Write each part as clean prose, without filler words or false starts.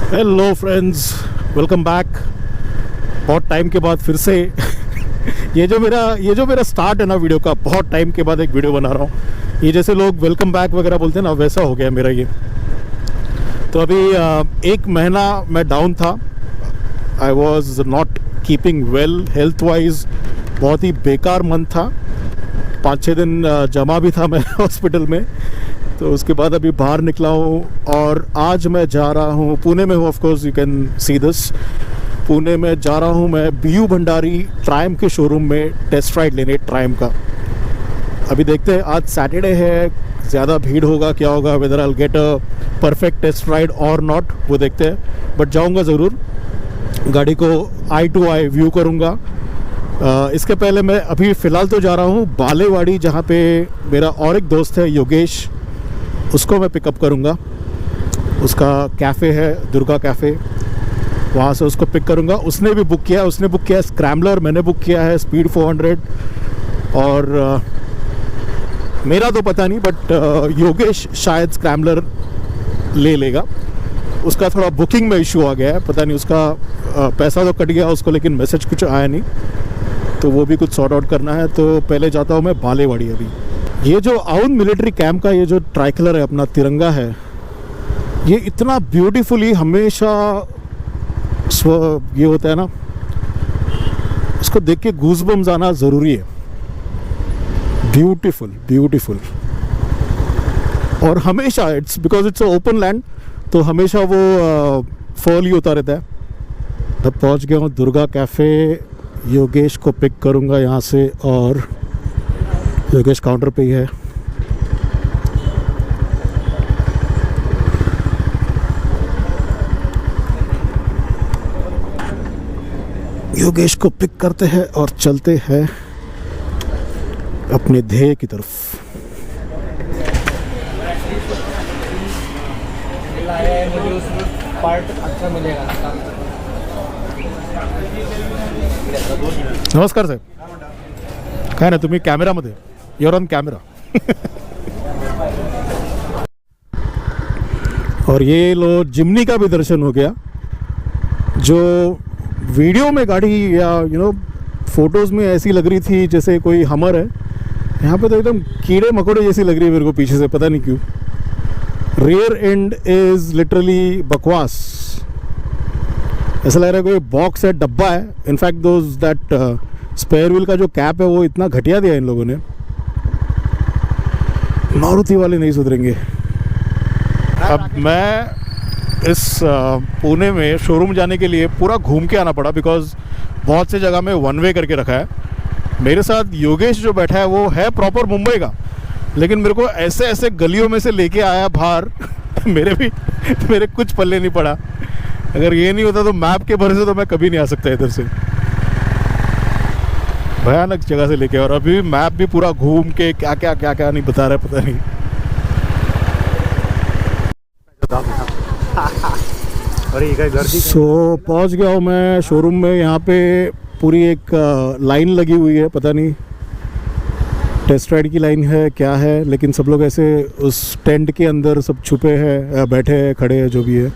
Hello friends, welcome back. बहुत time के बाद फिर से ये जो मेरा स्टार्ट है ना वीडियो का, बहुत टाइम के बाद एक वीडियो बना रहा हूँ। ये जैसे लोग वेलकम बैक वगैरह बोलते हैं ना, वैसा हो गया मेरा ये। तो अभी एक महीना मैं डाउन था। I was not keeping well health wise. बहुत ही बेकार मंथ था। 5-6 दिन जमा भी था मैं हॉस्पिटल में। तो उसके बाद अभी बाहर निकला हूँ और आज मैं जा रहा हूँ पुणे में हूँ। Of course you can see this. Pune में जा रहा हूँ मैं BU भंडारी ट्रायम के शोरूम में टेस्ट राइड लेने ट्रायम का। अभी देखते हैं, आज सैटरडे है, ज़्यादा भीड़ होगा क्या होगा, whether I get a perfect test ride और नॉट, वो देखते हैं। बट जाऊँगा ज़रूर, गाड़ी को आई टू आई व्यू करूँगा। इसके पहले मैं अभी फ़िलहाल तो जा रहा हूँ बालेवाड़ी, जहाँ पे मेरा और एक दोस्त है योगेश, उसको मैं पिकअप करूँगा। उसका कैफ़े है दुर्गा कैफ़े, वहाँ से उसको पिक करूँगा। उसने भी बुक किया, उसने बुक किया स्क्रैम्बलर, मैंने बुक किया है स्पीड 400। और मेरा तो पता नहीं, बट योगेश शायद स्क्रैम्बलर ले लेगा। उसका थोड़ा बुकिंग में इशू आ गया है, पता नहीं उसका पैसा तो कट गया उसको, लेकिन मैसेज कुछ आया नहीं, तो वो भी कुछ सॉर्ट आउट करना है। तो पहले जाता हूँ मैं बालेवाड़ी। अभी ये जो आउन मिलिट्री कैंप का ये जो ट्राई कलर है, अपना तिरंगा है, ये इतना ब्यूटीफुली हमेशा ये होता है ना, इसको देख के गूज़बम्स आना ज़रूरी है। Beautiful beautiful. और हमेशा it's because it's open land, तो हमेशा वो फॉल ही होता रहता है। तब पहुंच गया हूँ दुर्गा कैफ़े। योगेश को पिक करूँगा यहाँ से, और योगेश काउंटर पे ही है। योगेश को पिक करते हैं और चलते हैं अपने ध्येय की तरफ। पार्ट अच्छा मिलेगा। नमस्कार साहेब, काय ना तुम्ही कॅमेरामध्ये, युअर ऑन कॅमेरा। और ये लो जिमनी का भी दर्शन हो गया। जो वीडियो में गाड़ी या फोटोज़ में ऐसी लग रही थी जैसे कोई हमर है, यहाँ पे तो एकदम कीड़े मकोड़े जैसी लग रही है मेरे को पीछे से, पता नहीं क्यों। रियर एंड इज़ लिटरली बकवास। ऐसा लग रहा है कोई बॉक्स है, डब्बा है। इनफैक्ट दैट स्पेयर व्हील का जो कैप है वो इतना घटिया दिया इन लोगों ने। मारुति वाले नहीं सुधरेंगे। अब मैं इस पुणे में शोरूम जाने के लिए पूरा घूम के आना पड़ा, बिकॉज बहुत से जगह में वन वे करके रखा है। मेरे साथ योगेश जो बैठा है वो है प्रॉपर मुंबई का, लेकिन मेरे को ऐसे ऐसे गलियों में से लेके आया बाहर मेरे कुछ पल्ले नहीं पड़ा। अगर ये नहीं होता तो मैप के भरोसे तो मैं कभी नहीं आ सकता इधर से। भयानक जगह से लेके, और अभी मैप भी पूरा घूम के क्या क्या नहीं बता रहा है, पता नहीं। सो पहुंच गया हूँ मैं शोरूम में। यहाँ पे पूरी एक लाइन लगी हुई है, पता नहीं टेस्ट राइड की लाइन है क्या है, लेकिन सब लोग ऐसे उस टेंट के अंदर सब छुपे हैं, बैठे हैं, खड़े हैं, जो भी है।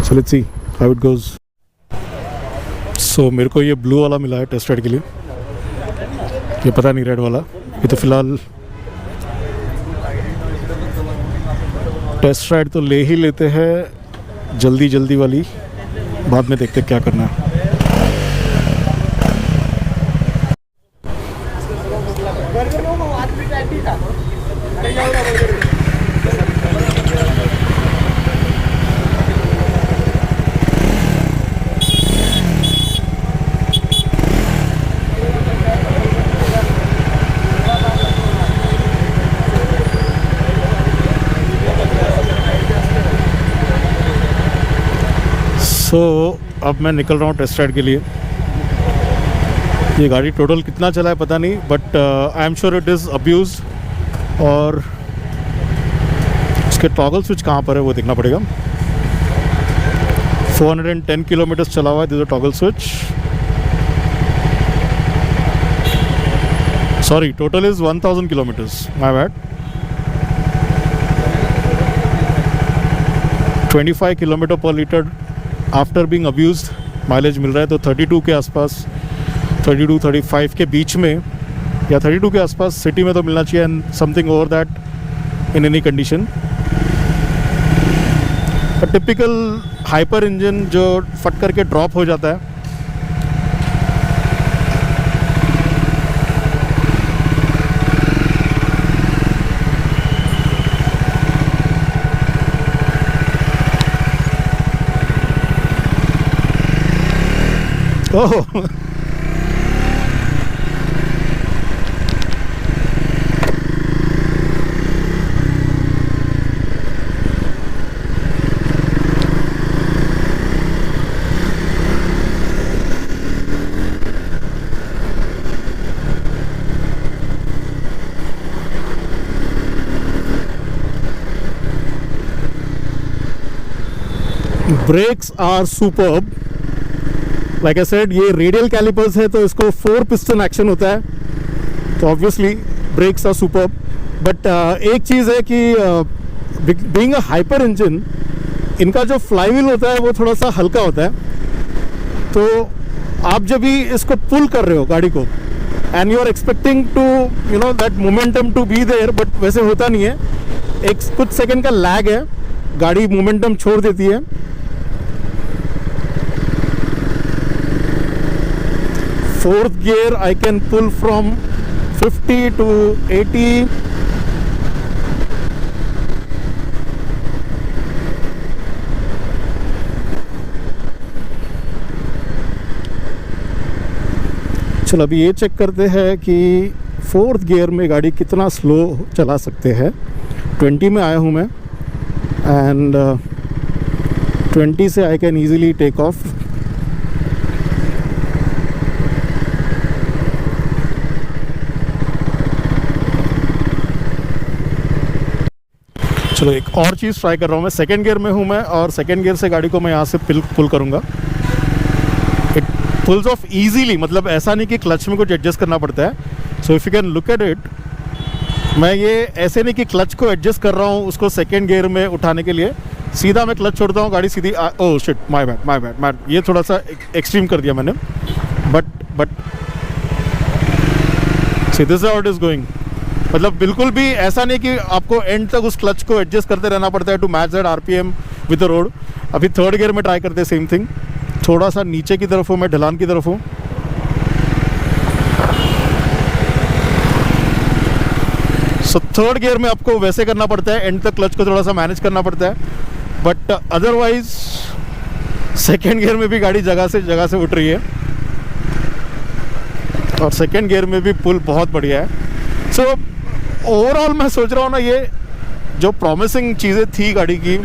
So let's see how it goes. So मेरे को ये ब्लू वाला मिला है टेस्ट राइड के लिए, ये पता नहीं रेड वाला। ये तो फिलहाल टेस्ट राइड तो ले ही लेते हैं, जल्दी वाली, बाद में देखते क्या करना है। तो अब मैं निकल रहा हूँ टेस्ट राइड के लिए। ये गाड़ी टोटल कितना चला है पता नहीं, but I am sure it is abuse. और इसके टॉगल स्विच कहाँ पर है वो देखना पड़ेगा। 410 किलोमीटर चला हुआ है, this is toggle switch. Sorry, total is 1000 kilometres, my bad. 25 kilometre per litre after being abused mileage मिल रहा है। तो 32 के आसपास, 32-35 के बीच में या 32 के आसपास सिटी में तो मिलना चाहिए, and something over that in any condition. Typical hyper engine जो फट करके ड्रॉप हो जाता है, oh brakes are superb. Like I said, ये रेडियल कैलिपर्स है तो इसको 4 पिस्टन एक्शन होता है, तो obviously brakes are superb. But एक चीज़ है कि बीइंग अ हाइपर इंजन, इनका जो फ्लाईव्हील होता है वो थोड़ा सा हल्का होता है। तो आप जब भी इसको पुल कर रहे हो गाड़ी को, and you are expecting to you know that momentum to be there, but वैसे होता नहीं है। एक कुछ सेकंड का लैग है, गाड़ी मोमेंटम छोड़ देती है। Fourth gear I can pull from 50 to 80. चलो अभी ये चेक करते हैं कि फोर्थ गियर में गाड़ी कितना स्लो चला सकते हैं। 20 में आया हूँ मैं, एंड 20 से I can easily take off। चलो एक और चीज़ ट्राई कर रहा हूँ मैं। सेकेंड गियर में हूँ मैं, और सेकेंड गियर से गाड़ी को मैं यहाँ से पुल करूँगा। इट पुल्स ऑफ ईजीली, मतलब ऐसा नहीं कि क्लच में कुछ एडजस्ट करना पड़ता है। So if you can look at it, मैं ये ऐसे नहीं कि क्लच को एडजस्ट कर रहा हूँ उसको सेकेंड गियर में उठाने के लिए। सीधा मैं क्लच छोड़ता हूँ, गाड़ी सीधी ओह शिट, माय बैड, ये थोड़ा सा एक्सट्रीम कर दिया मैंने। But see this how it is going. मतलब बिल्कुल भी ऐसा नहीं कि आपको एंड तक उस क्लच को एडजस्ट करते रहना पड़ता है to match that RPM with the road. अभी थर्ड गियर में ट्राई करते हैं सेम थिंग। थोड़ा सा नीचे की तरफ हूँ मैं, ढलान की तरफ हूँ। सो थर्ड गियर में आपको वैसे करना पड़ता है, एंड तक क्लच को थोड़ा सा मैनेज करना पड़ता है। बट अदरवाइज सेकेंड गियर में भी गाड़ी जगह से उठ रही है, और सेकेंड गियर में भी पुल बहुत बढ़िया है। सो ओवरऑल मैं सोच रहा हूँ ना, ये जो प्रॉमिसिंग चीज़ें थी गाड़ी की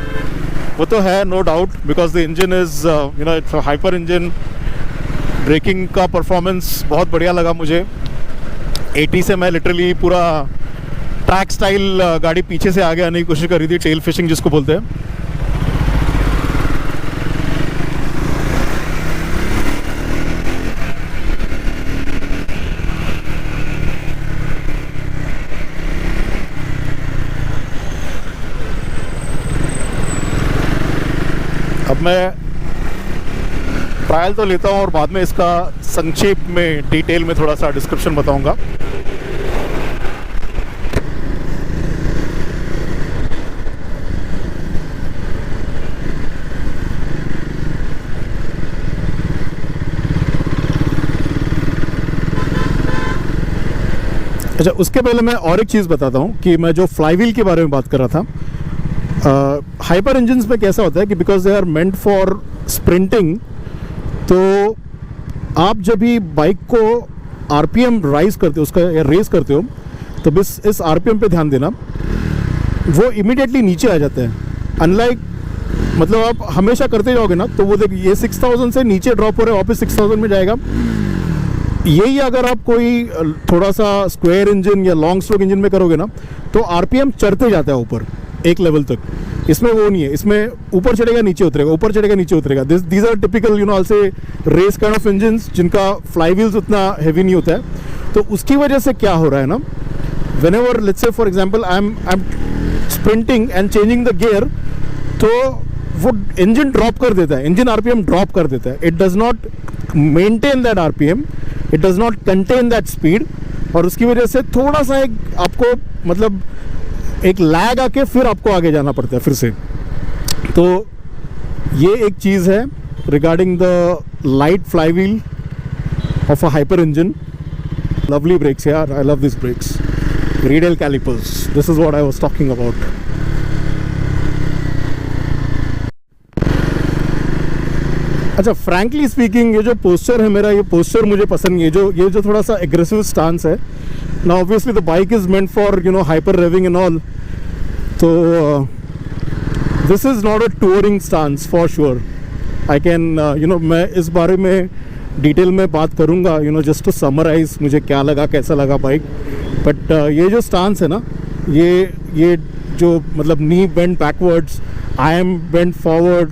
वो तो है, no doubt, because the engine is you know it's hyper engine. Braking का परफॉर्मेंस बहुत बढ़िया लगा मुझे। 80 से मैं लिटरली पूरा ट्रैक स्टाइल गाड़ी पीछे से आगे आने की कोशिश कर रही थी, टेल फिशिंग जिसको बोलते हैं। अब मैं ट्रायल तो लेता हूँ और बाद में इसका संक्षेप में डिटेल में थोड़ा सा डिस्क्रिप्शन बताऊंगा। अच्छा, उसके पहले मैं और एक चीज़ बताता हूँ कि मैं जो फ्लाईव्हील के बारे में बात कर रहा था। हाइपर इंजन्स में कैसा होता है कि because they are meant for sprinting, तो आप जब भी बाइक को आरपीएम राइज करते हो, उसका या रेस करते हो, तो बस इस आरपीएम पे ध्यान देना, वो इमीडिएटली नीचे आ जाता है। अनलाइक मतलब आप हमेशा करते जाओगे ना, तो वो देखिए ये 6000 से नीचे ड्रॉप हो रहा है, वापस 6000 में जाएगा। यही अगर आप कोई थोड़ा सा स्क्वायर इंजन या लॉन्ग स्ट्रोक इंजन में करोगे ना, तो आरपीएम चढ़ते जाता है ऊपर एक लेवल तक। इसमें वो नहीं है, इसमें ऊपर चढ़ेगा नीचे उतरेगा, ऊपर चढ़ेगा नीचे उतरेगा। These are typical you know say race kind of engines जिनका फ्लाईव्हील्स उतना हैवी नहीं होता है। तो उसकी वजह से क्या हो रहा है ना, when ever let's say for example I am sprinting and changing the gear, तो वो इंजन ड्रॉप कर देता है, इंजन आरपीएम ड्रॉप कर देता है. It does not maintain that RPM, it does not contain that speed, और उसकी वजह से थोड़ा सा एक आपको मतलब एक लैग आके फिर आपको आगे जाना पड़ता है फिर से. तो ये एक चीज़ है regarding the light flywheel of a hyper engine. Lovely brakes यार, I love this brakes. Radial calipers, this is what I was talking about. अच्छा, फ्रैंकली स्पीकिंग ये जो पोस्चर है मेरा, ये पोस्चर मुझे पसंद नहीं है. ये जो थोड़ा सा एग्रेसिव स्टांस है ना. Obviously the bike is meant for hyper revving and all. तो this is not a touring stance for sure. I can मैं इस बारे में डिटेल में बात करूँगा, जस्ट टू समराइज मुझे क्या लगा, कैसा लगा बाइक. बट ये जो स्टांस है ना, ये जो मतलब knee bend backwards, I am bend forward,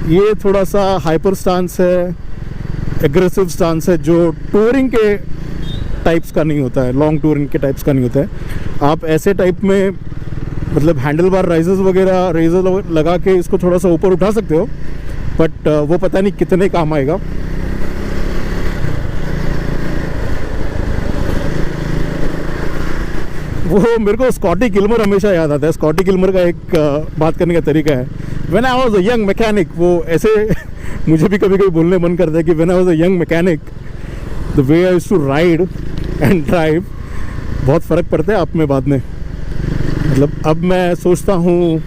ये थोड़ा सा हाइपर स्टांस है, एग्रेसिव स्टांस है, जो टूरिंग के टाइप्स का नहीं होता है, लॉन्ग टूरिंग के टाइप्स का नहीं होता है. आप ऐसे टाइप में मतलब हैंडल बार राइजर्स वगैरह रेजर लगा के इसको थोड़ा सा ऊपर उठा सकते हो, बट वो पता नहीं कितने काम आएगा. वो मेरे को स्कॉटी किल्मर हमेशा याद आता है. स्कॉटी किल्मर का एक बात करने का तरीका है, when I was a young mechanic. वो ऐसे मुझे भी कभी कभी बोलने मन करता है कि when I was a young mechanic, the way I used to ride and drive, बहुत फ़र्क पड़ता है आप में बाद में. मतलब अब मैं सोचता हूँ,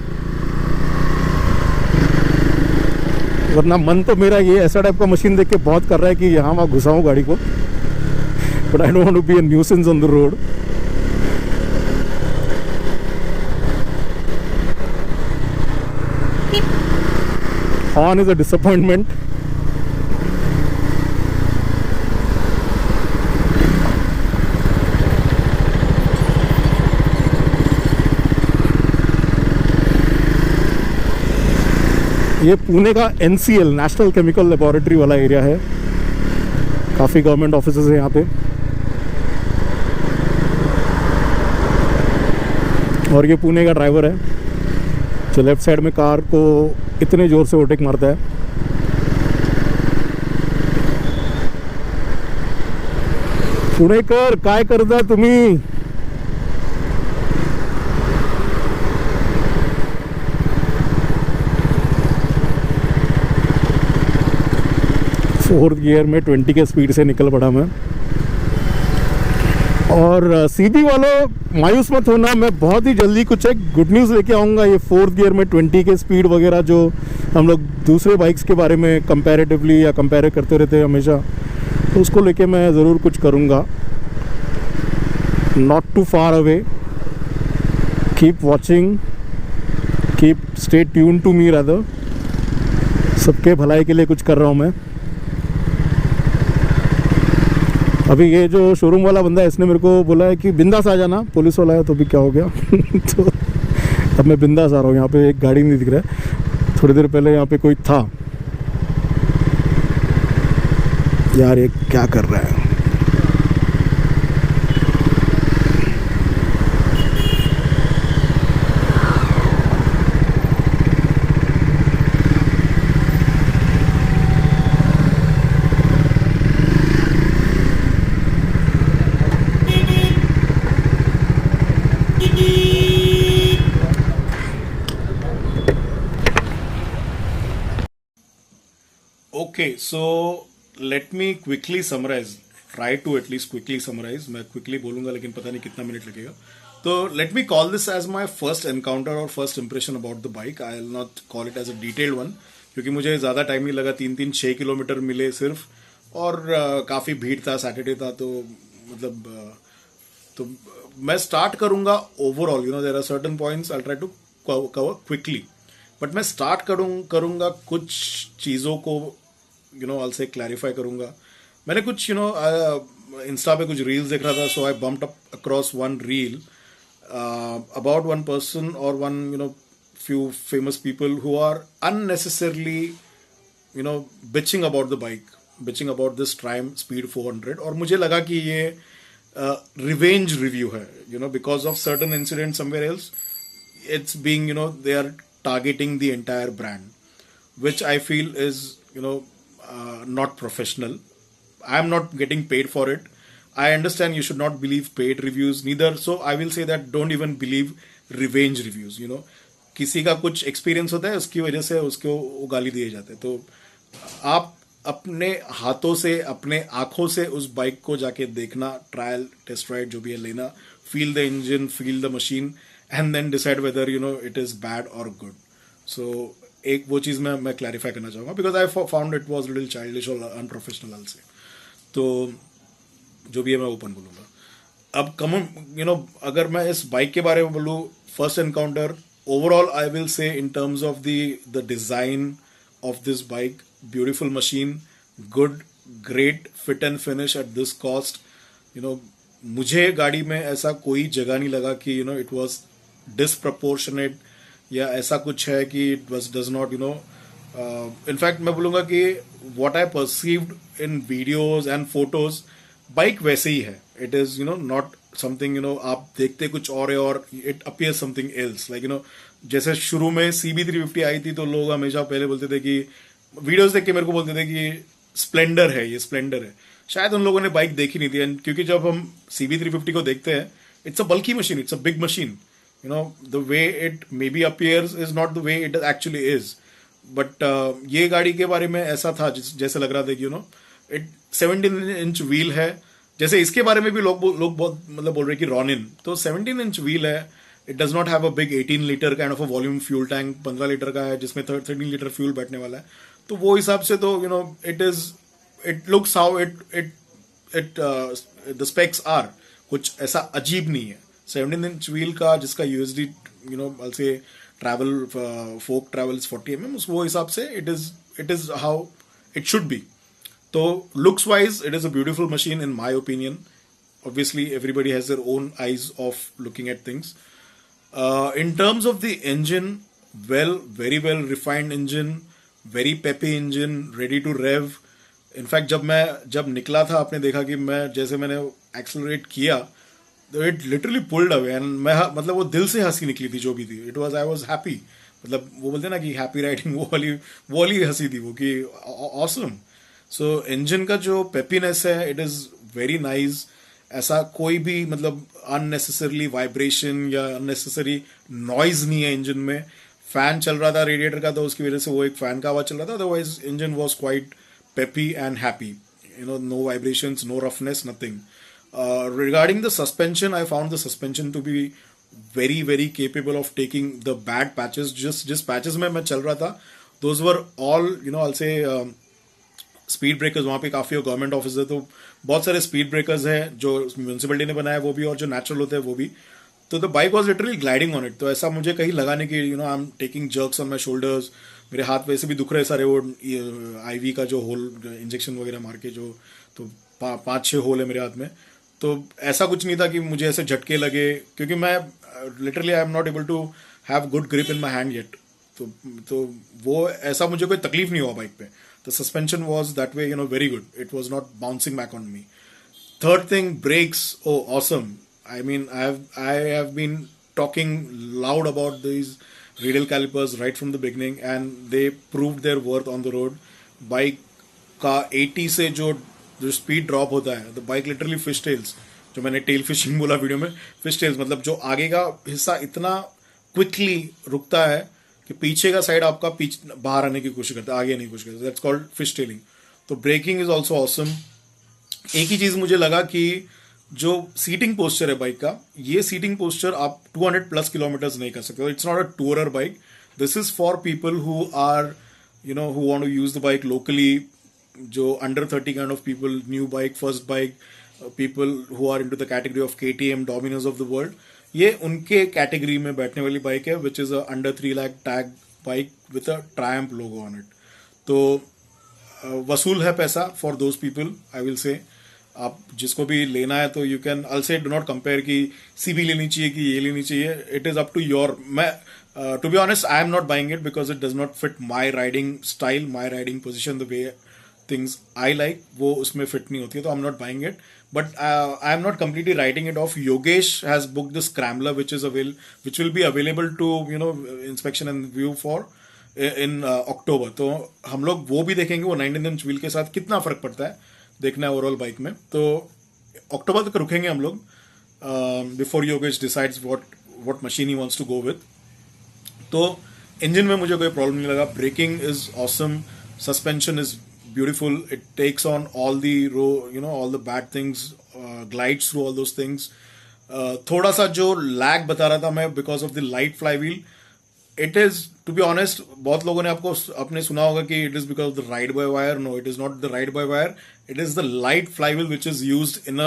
वरना मन तो मेरा ये ऐसा टाइप का मशीन देख के बहुत कर रहा है कि यहाँ वहाँ घुसाऊँ गाड़ी को, but I don't want to be a nuisance on the road. Horn is a disappointment. ये पुणे का NCL नेशनल केमिकल लेबोरेटरी वाला एरिया है. काफ़ी गवर्नमेंट ऑफिसेज हैं यहाँ पे, और ये पुणे का ड्राइवर है जो लेफ्ट साइड में कार को इतने ज़ोर से ओवरटेक मारता है. पुणेकर काय करता तुम्ही? फोर्थ गियर में 20 के स्पीड से निकल पड़ा मैं. और सीधी वालों मायूस मत होना, मैं बहुत ही जल्दी कुछ एक गुड न्यूज़ लेके आऊँगा. ये फोर्थ गियर में 20 के स्पीड वगैरह जो हम लोग दूसरे बाइक्स के बारे में कंपैरेटिवली या कंपेयर करते रहते हैं हमेशा, तो उसको लेके मैं ज़रूर कुछ करूँगा. Not too far away, keep watching, keep stay tune to me rather. सबके भलाई के लिए कुछ कर रहा हूँ मैं. अभी ये जो शोरूम वाला बंदा है, इसने मेरे को बोला है कि बिंदास आ जाना, पुलिस वाला है तो भी क्या हो गया. तो अब मैं बिंदास आ रहा हूँ. यहाँ पे एक गाड़ी नहीं दिख रहा है, थोड़ी देर पहले यहाँ पे कोई था. यार ये क्या कर रहा है? Okay, so let me quickly summarize. Try to at least quickly summarize. मैं quickly बोलूँगा लेकिन पता नहीं कितना मिनट लगेगा. तो let me call this as my first encounter or first impression about the bike. I'll not call it as a detailed one, क्योंकि मुझे ज़्यादा टाइम नहीं लगा. 6 किलोमीटर मिले सिर्फ, और काफ़ी भीड़ था, सैटरडे था, तो मतलब तो मैं स्टार्ट करूँगा overall. There are certain points I try to cover quickly, but मैं स्टार्ट करूँगा कुछ चीज़ों को I'll say क्लैरिफाई करूँगा. मैंने कुछ इंस्टा पे कुछ रील्स देख रहा था, so I bumped up across one reel about one person और one few famous people who are unnecessarily bitching about the bike, bitching about this Triumph Speed 400. और मुझे लगा कि ये रिवेंज रिव्यू है, because of certain incident somewhere else. It's being they are targeting the entire brand. which I feel is, not professional. I am not getting paid for it. I understand you should not believe paid reviews neither. So I will say that don't even believe revenge reviews. किसी का कुछ experience होता है, उसकी वजह से उसको वो गाली दिए जाते हैं. तो आप अपने हाथों से, अपने आंखों से उस बाइक को जाके देखना, ट्रायल टेस्ट राइड जो भी है लेना, feel the engine, feel the machine, and then decide whether it is bad और गुड. सो एक वो चीज मैं क्लैरिफाई करना चाहूंगा, because I found it was little childish और अनप्रोफेशनल से. तो जो भी है मैं ओपन बोलूंगा. अब अगर मैं इस बाइक के बारे में बोलूँ, first encounter, overall I will say in terms of the design of this bike, beautiful machine, good, great fit and finish at this cost. मुझे गाड़ी में ऐसा कोई जगह नहीं लगा कि इट वाज डिसप्रपोर्शनेट या ऐसा कुछ है कि it was does not in fact मैं बोलूंगा कि what I perceived in videos and photos, bike वैसे ही है. इट इज नॉट समथिंग आप देखते कुछ और है और it appear something else. Like जैसे शुरू में CB350 आई थी तो लोग हमेशा पहले बोलते थे कि, वीडियोस देख के मेरे को बोलते थे कि स्प्लेंडर है, ये स्प्लेंडर है. शायद उन लोगों ने बाइक देखी नहीं थी. एंड क्योंकि जब हम CB350 को देखते हैं, it's a bulky machine, it's a big machine. The way it may be appears is not the way it actually is. But ये गाड़ी के बारे में ऐसा था जैसे लग रहा था कि इट 17 इंच व्हील है. जैसे इसके बारे में भी लोग बहुत बोल रहे कि रॉनिन, तो 17 इंच व्हील है. It does not have a big 18 litre kind of a volume fuel tank, 15 litre का है जिसमें 13 लीटर फ्यूल बैठने वाला है. तो वो हिसाब से तो it looks how it the specs are. कुछ ऐसा अजीब नहीं है. 17 इंच व्हील का जिसका USD I'll say travel fork travels 40 mm, वो हिसाब से it is how it should be. तो looks wise it is a beautiful machine in my opinion. Obviously everybody has their own eyes of looking at things. In terms of the engine, very well refined engine, very peppy engine, ready to rev. In fact जब निकला था, आपने देखा कि मैंने accelerate किया तो it literally pulled away. And मैं वो दिल से हंसी निकली थी जो भी थी. I was happy. वो बोलते ना कि हैप्पी राइडिंग, वो वाली हंसी थी वो कि ऑसम. सो इंजन का जो पेपीनेस है, इट इज वेरी नाइस. ऐसा कोई भी अननेसेसरली वाइब्रेशन या अननेसेसरी नॉइज नहीं है इंजन में. फैन चल रहा था रेडिएटर का, तो उसकी वजह से वो एक फैन का आवाज चल रहा था. Otherwise engine was quite peppy and happy. No vibrations, no roughness, nothing. Regarding the suspension, I found the suspension to be very capable of taking the bad patches. Just patches में मैं चल रहा था, those were all I'll say speed breakers. वहाँ पे काफी government office है, तो बहुत सारे स्पीड ब्रेकर्स हैं जो म्यूनसिपलिटी ने बनाया वो भी, और जो नेचुरल होते हैं वो भी. तो the bike was literally gliding on it. तो ऐसा मुझे कहीं लगा नहीं कि I am taking jerks on my shoulders. मेरे हाथ वैसे भी दुख रहे सारे, वो IV का जो होल, इंजेक्शन वगैरह मार के जो, तो 5-6 होल है मेरे हाथ में. तो ऐसा कुछ नहीं था कि मुझे ऐसे झटके लगे, क्योंकि मैं literally I am not able to have good grip in my hand yet. तो वो ऐसा मुझे कोई तकलीफ नहीं हुआ बाइक पे. The suspension was that way very good. It was not bouncing back on me. Third thing, brakes. Oh awesome. I mean, I have been talking loud about these radial calipers right from the beginning, and they proved their worth on the road. Bike का 80 से जो speed drop होता है, the bike literally fish tails, जो मैंने tail fishing बोला video में, fish tails जो आगे का हिस्सा इतना क्विकली रुकता है कि पीछे का साइड आपका बाहर आने की कोशिश करता है, आगे आने की कोशिश करता है. That's called fish telling. तो ब्रेकिंग इज ऑल्सो ऑसम. एक ही चीज मुझे लगा कि जो सीटिंग पोस्चर है बाइक का, ये सीटिंग पोस्चर आप 200+ किलोमीटर्स नहीं कर सकते. It's not a tourer bike. This is for people who are who want to use the bike locally, जो under 30 kind of people, new bike, first bike, people who are into the category of KTM, Dominars of the world. ये उनके category में बैठने वाली bike है, which is a under 3 lakh tag bike with a Triumph logo on it. तो वसूल है पैसा for those people, I will say. आप जिसको भी लेना है तो you can, I say do not compare कि CB लेनी चाहिए कि ये लेनी चाहिए. It is up to your. मैं to be honest I am not buying it because it does not fit my riding style, my riding position, the way things I like, वो उसमें फिट नहीं होती है, तो I am not buying it. But I am not completely writing it off. Yogesh has booked the Scrambler which will be available to inspection and view for इन अक्टूबर, तो हम लोग वो भी देखेंगे, वो 19 इंच व्हील के साथ कितना फर्क पड़ता है देखना है ओवरऑल बाइक में। तो अक्टूबर तक रुकेंगे हम लोग before Yogesh decides what machine he wants to go with. तो इंजन में मुझे कोई प्रॉब्लम नहीं लगा, braking is awesome, suspension is beautiful, it takes on all the all the bad things, glides through all those things. थोड़ा सा जो lag बता रहा था मैं because of the light fly wheel, it is to be honest, बहुत लोगों ने आपने सुना होगा कि it is because of the ride by wire. No, it is not the ride by wire, it is the light fly wheel which is used in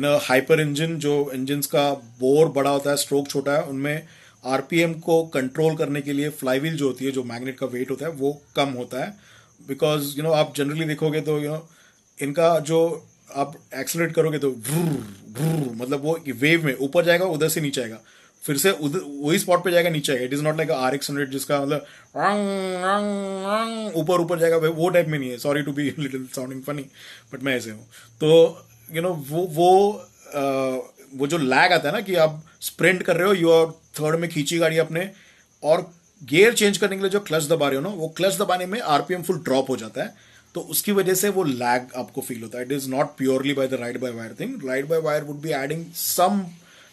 a hyper engine. जो engine का bore बड़ा होता है, stroke छोटा है, उनमें RPM को control करने के लिए फ्लाईव्हील जो होती है, जो मैग्नेट का वेट होता है, वो कम होता है। बिकॉज आप जनरली देखोगे तो इनका जो आप एक्सलरेट करोगे तो मतलब वो वेव में ऊपर जाएगा, उधर से नीचे आएगा, फिर से वही स्पॉट पे जाएगा, नीचे आएगा। It is not like RX-100 जिसका मतलब ऊपर ऊपर जाएगा, वो टाइप में नहीं है। Sorry to be little sounding funny, but मैं ऐसे हूँ। तो वो जो लैग आता है ना कि आप स्प्रिंट कर रहे हो, यू आर थर्ड में खींची गाड़ी अपने, और गियर चेंज करने के लिए जो क्लच दबा रहे हो ना, वो क्लच दबाने में आरपीएम फुल ड्रॉप हो जाता है, तो उसकी वजह से वो लैग आपको फील होता है। It is not purely by the ride by wire thing. Ride by wire would be adding some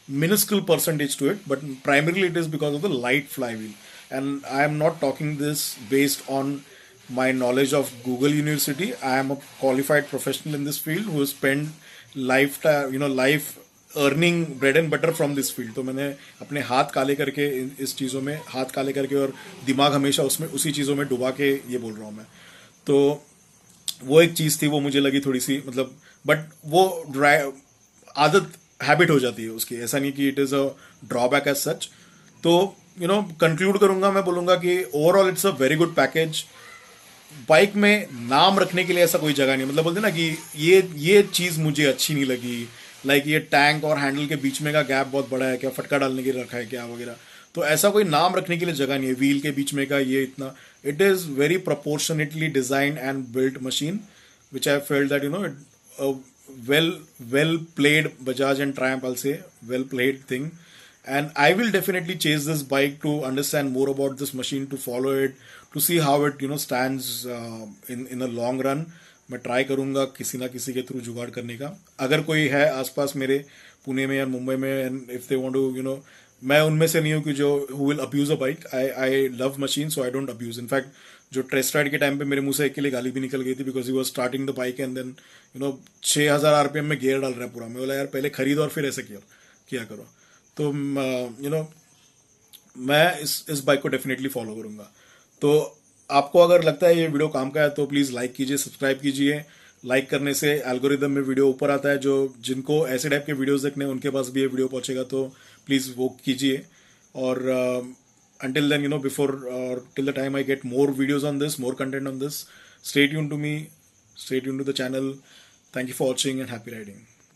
minuscule percentage to it, but primarily it is because of the light flywheel. And I am not talking this based on my knowledge of Google University. I am a qualified professional in this field who has spent life earning bread and butter from this field. तो मैंने अपने हाथ काले करके इस चीज़ों में हाथ काले करके और दिमाग हमेशा उसमें उसी चीज़ों में डुबा के ये बोल रहा हूँ मैं। तो वो एक चीज़ थी, वो मुझे लगी थोड़ी सी मतलब, बट वो आदत हैबिट हो जाती है उसकी, ऐसा नहीं कि it is a drawback as such. तो कंक्लूड करूंगा, मैं बोलूंगा कि overall it's a very good package. Bike में नाम रखने के लिए ऐसा कोई जगह नहीं, मतलब बोलते ना कि ये चीज मुझे अच्छी नहीं लगी, लाइक ये टैंक और हैंडल के बीच में का गैप बहुत बड़ा है, क्या फटका डालने के लिए रखा है क्या वगैरह, तो ऐसा कोई नाम रखने के लिए जगह नहीं है। व्हील के बीच में का ये इतना, it is very proportionately designed and built machine, which I felt that well played Bajaj and Triumph, I'll say well played thing. And I will definitely chase this bike to understand more about this machine, to follow it, to see how it stands in a long run. मैं try करूंगा किसी ना किसी के through जुगाड़ करने का। अगर कोई है आसपास मेरे पुणे में या मुंबई में, and if they want to मैं उनमें से नहीं हूँ कि जो who will abuse a bike. I love machine, so I don't abuse. In fact जो टेस्ट राइड के टाइम पे मेरे मुंह से एक के लिए गाली भी निकल गई थी, because he was starting the bike and then 6000 RPM में गियर डाल रहा है पूरा। मैं बोला यार पहले खरीद और फिर ऐसे किया करो। तो मैं इस बाइक को डेफिनेटली फॉलो करूंगा। तो आपको अगर लगता है ये वीडियो काम का है तो प्लीज़ लाइक कीजिए, सब्सक्राइब कीजिए। लाइक करने से एल्गोरिदम में वीडियो ऊपर आता है, जो जिनको ऐसे टाइप के वीडियोस देखने हैं उनके पास भी ये वीडियो पहुंचेगा, तो प्लीज़ वो कीजिए। और until then, before or till the time I get more videos on this, more content on this, stay tuned to me, stay tuned to the channel. Thank you for watching and happy riding.